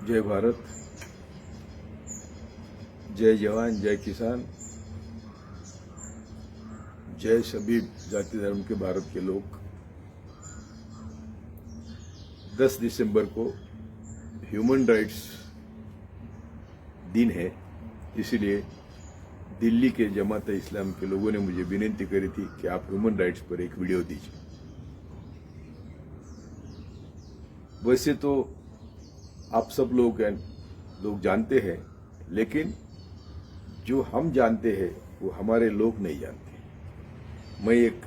जय भारत, जय जवान, जय किसान, जय सभी जाति धर्म के भारत के लोग। 10 दिसंबर को ह्यूमन राइट्स दिन है, इसलिए दिल्ली के जमात इस्लाम के लोगों ने मुझे विनती करी थी कि आप ह्यूमन राइट्स पर एक वीडियो दीजिए। वैसे तो आप सब लोग जानते हैं, लेकिन जो हम जानते हैं वो हमारे लोग नहीं जानते। मैं एक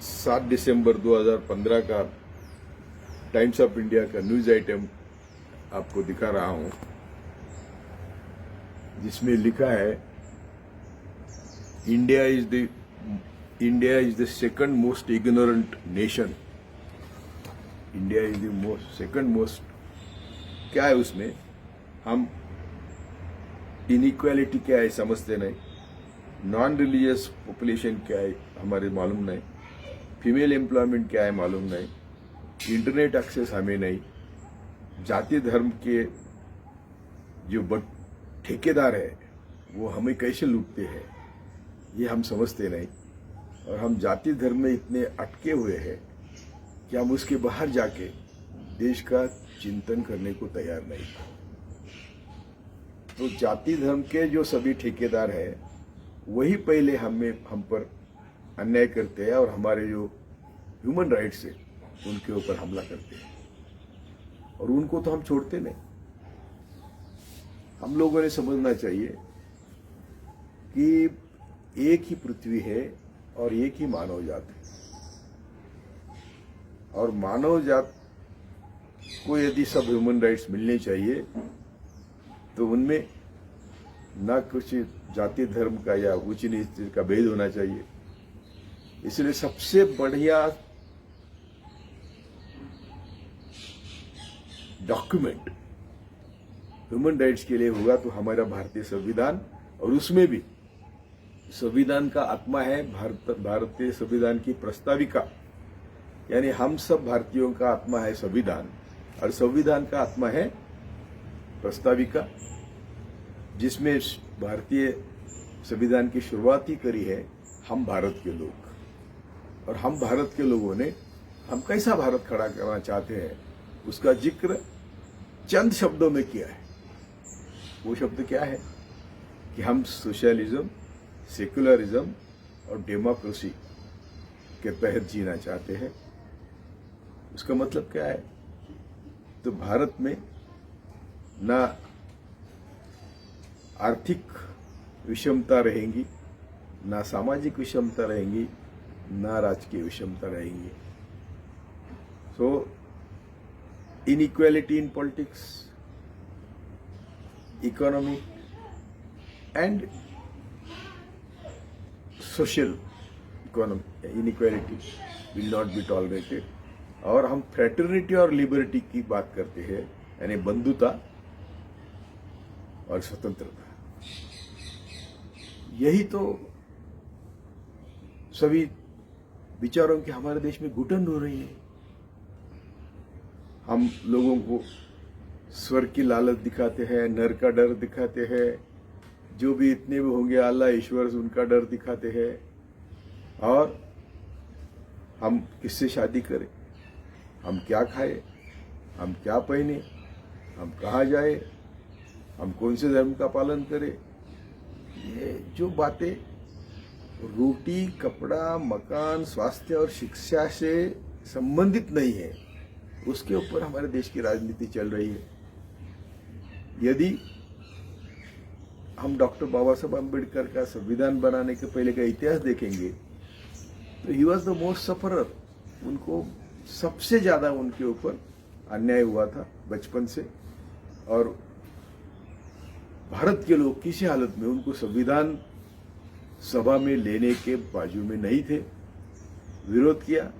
7 दिसंबर 2015 का टाइम्स ऑफ इंडिया का न्यूज आइटम आपको दिखा रहा हूं, जिसमें लिखा है India is the second most ignorant nation. India is the second most, क्या है उसमें? हम इनइक्वालिटी क्या है समझते नहीं, नॉन रिलीजियस पॉपुलेशन क्या है हमारे मालूम नहीं, फीमेल एम्प्लॉयमेंट क्या है मालूम नहीं, इंटरनेट एक्सेस हमें नहीं, जाति धर्म के जो ठेकेदार है वो हमें कैसे लूटते हैं ये हम समझते नहीं। और हम जाति धर्म में इतने अटके हुए हैं कि हम उसके बाहर जाके देश का चिंतन करने को तैयार नहीं। तो जाति धर्म के जो सभी ठेकेदार हैं वही पहले हम पर अन्याय करते हैं और हमारे जो ह्यूमन राइट्स है उनके ऊपर हमला करते हैं, और उनको तो हम छोड़ते नहीं। हम लोगों ने समझना चाहिए कि एक ही पृथ्वी है और एक ही मानव जात है, और मानव जात को यदि सब ह्यूमन राइट्स मिलने चाहिए तो उनमें ना कुछ जाति धर्म का या उच्च नीच का भेद होना चाहिए। इसलिए सबसे बढ़िया डॉक्यूमेंट ह्यूमन राइट्स के लिए होगा तो हमारा भारतीय संविधान, और उसमें भी संविधान का आत्मा है भारतीय संविधान की प्रस्ताविका, यानी हम सब भारतीयों का आत्मा है संविधान, और संविधान का आत्मा है प्रस्ताविका, जिसमें भारतीय संविधान की शुरुआत ही करी है हम भारत के लोग। और हम भारत के लोगों ने हम कैसा भारत खड़ा करना चाहते हैं उसका जिक्र चंद शब्दों में किया है। वो शब्द क्या है कि हम सोशलिज्म, सेक्युलरिज्म और डेमोक्रेसी के तहत जीना चाहते हैं। उसका मतलब क्या है? तो भारत में ना आर्थिक विषमता रहेंगी, ना सामाजिक विषमता रहेंगी, ना राजकीय विषमता रहेंगी। सो inequality in politics, economy and social inequality will not be tolerated। और हम फ्रेटर्निटी और लिबर्टी की बात करते हैं, यानी बंधुता और स्वतंत्रता। यही तो सभी विचारों की हमारे देश में घुटन हो रही है। हम लोगों को स्वर्ग की लालच दिखाते हैं, नर का डर दिखाते हैं, जो भी इतने भी होंगे अल्लाह ईश्वर उनका डर दिखाते हैं। और हम किससे शादी करें, हम क्या खाएं, हम क्या पहने, हम कहाँ जाए, हम कौन से धर्म का पालन करें, ये जो बातें रोटी, कपड़ा, मकान, स्वास्थ्य और शिक्षा से संबंधित नहीं है, उसके ऊपर हमारे देश की राजनीति चल रही है। यदि हम डॉक्टर बाबा साहब अम्बेडकर का संविधान बनाने के पहले का इतिहास देखेंगे तो he was the most sufferer. उनको सबसे ज्यादा उनके ऊपर अन्याय हुआ था बचपन से, और भारत के लोग किसी हालत में उनको संविधान सभा में लेने के बाजू में नहीं थे, विरोध किया।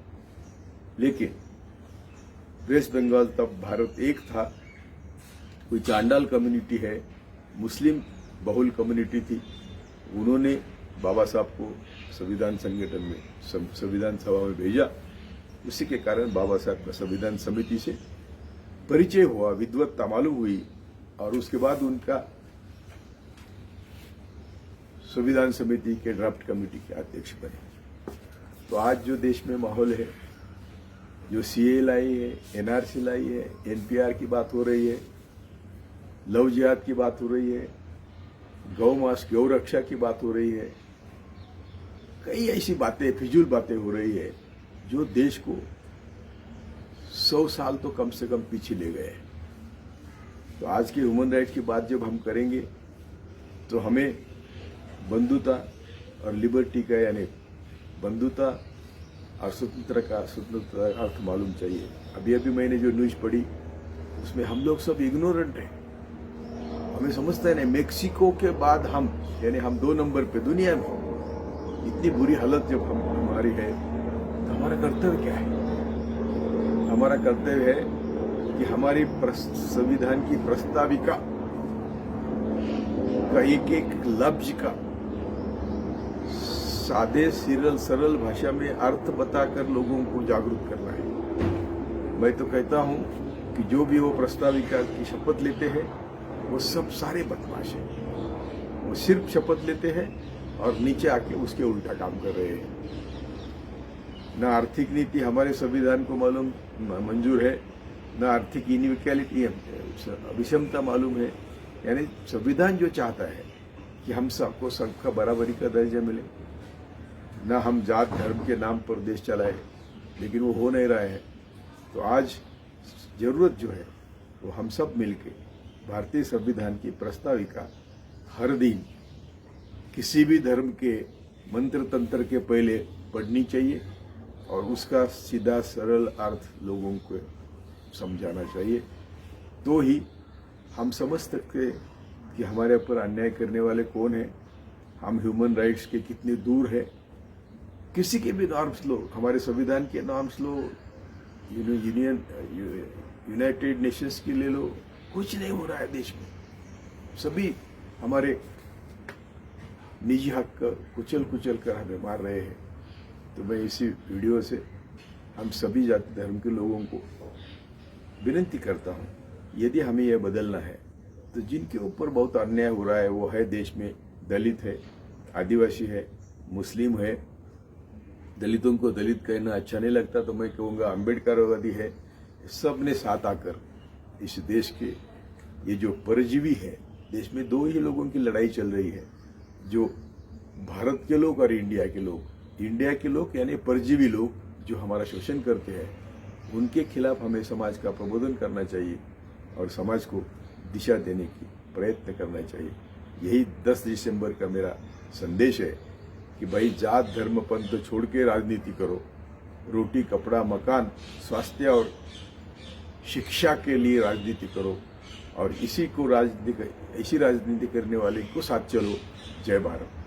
लेकिन वेस्ट बंगाल तब भारत एक था, कोई चांडाल कम्युनिटी है, मुस्लिम बहुल कम्युनिटी थी, उन्होंने बाबा साहब को संविधान संगठन में, संविधान सभा में भेजा। उसी के कारण बाबा साहब का संविधान समिति से परिचय हुआ, विद्वत्ता मालूम हुई और उसके बाद उनका संविधान समिति के ड्राफ्ट कमेटी के अध्यक्ष बने। तो आज जो देश में माहौल है, जो सीए लाई है, एनआरसी लाई है, एनपीआर की बात हो रही है, लव जिहाद की बात हो रही है, गौ मास गौ रक्षा की बात हो रही है, कई ऐसी बातें फिजूल बातें हो रही है जो देश को 100 साल तो कम से कम पीछे ले गए। तो आज की ह्यूमन राइट्स की बात जब हम करेंगे तो हमें बंधुता और लिबर्टी का यानी बंधुता और स्वतंत्रता का अर्थ मालूम चाहिए। अभी अभी मैंने जो न्यूज पढ़ी उसमें हम लोग सब इग्नोरेंट हैं। हमें समझते हैं नहीं, मेक्सिको के बाद हम यानी हम 2 नंबर पे दुनिया में। इतनी बुरी हालत जब हमारी है तो हमारा कर्तव्य क्या है? हमारा कर्तव्य है कि हमारी संविधान की प्रस्ताविका का एक लफ्ज का सादे सरल भाषा में अर्थ बताकर लोगों को जागरूक करना है। मैं तो कहता हूं कि जो भी वो प्रस्ताविका की शपथ लेते हैं वो सब सारे बदमाश हैं। वो सिर्फ शपथ लेते हैं और नीचे आके उसके उल्टा काम कर रहे हैं। न आर्थिक नीति हमारे संविधान को मालूम मंजूर है, न आर्थिक इनइक्वालिटी विषमता मालूम है। यानी संविधान जो चाहता है कि हम सबको सबका बराबरी का दर्जा मिले, न हम जात धर्म के नाम पर देश चलाए, लेकिन वो हो नहीं रहा है। तो आज जरूरत जो है वो हम सब मिलके भारतीय संविधान की प्रस्ताविका हर दिन किसी भी धर्म के मंत्र तंत्र के पहले पढ़नी चाहिए और उसका सीधा सरल अर्थ लोगों को समझाना चाहिए। तो ही हम समझ सकते कि हमारे ऊपर अन्याय करने वाले कौन है, हम ह्यूमन राइट्स के कितने दूर है। किसी के भी नॉर्म्स लो, हमारे संविधान के नॉर्म्स लो, यूनाइटेड नेशंस की ले लो, कुछ नहीं हो रहा है देश में। सभी हमारे निजी हक कुचल कर हमें मार रहे हैं। तो मैं इसी वीडियो से हम सभी जाति धर्म के लोगों को विनती करता हूं, यदि हमें यह बदलना है तो जिनके ऊपर बहुत अन्याय हो रहा है वो है देश में दलित है, आदिवासी है, मुस्लिम है। दलितों को दलित कहना अच्छा नहीं लगता तो मैं कहूँगा अम्बेडकरवादी है। सब ने साथ आकर इस देश के ये जो परजीवी है, देश में 2 ही लोगों की लड़ाई चल रही है, जो भारत के लोग और इंडिया के लोग। इंडिया के लोग यानी परजीवी लोग जो हमारा शोषण करते हैं, उनके खिलाफ हमें समाज का प्रबोधन करना चाहिए और समाज को दिशा देने की प्रयत्न करना चाहिए। यही 10 दिसंबर का मेरा संदेश है कि भाई जात धर्म पंथ छोड़ के राजनीति करो। रोटी कपड़ा मकान स्वास्थ्य और शिक्षा के लिए राजनीति करो और इसी राजनीति करने वाले को साथ चलो। जय भारत।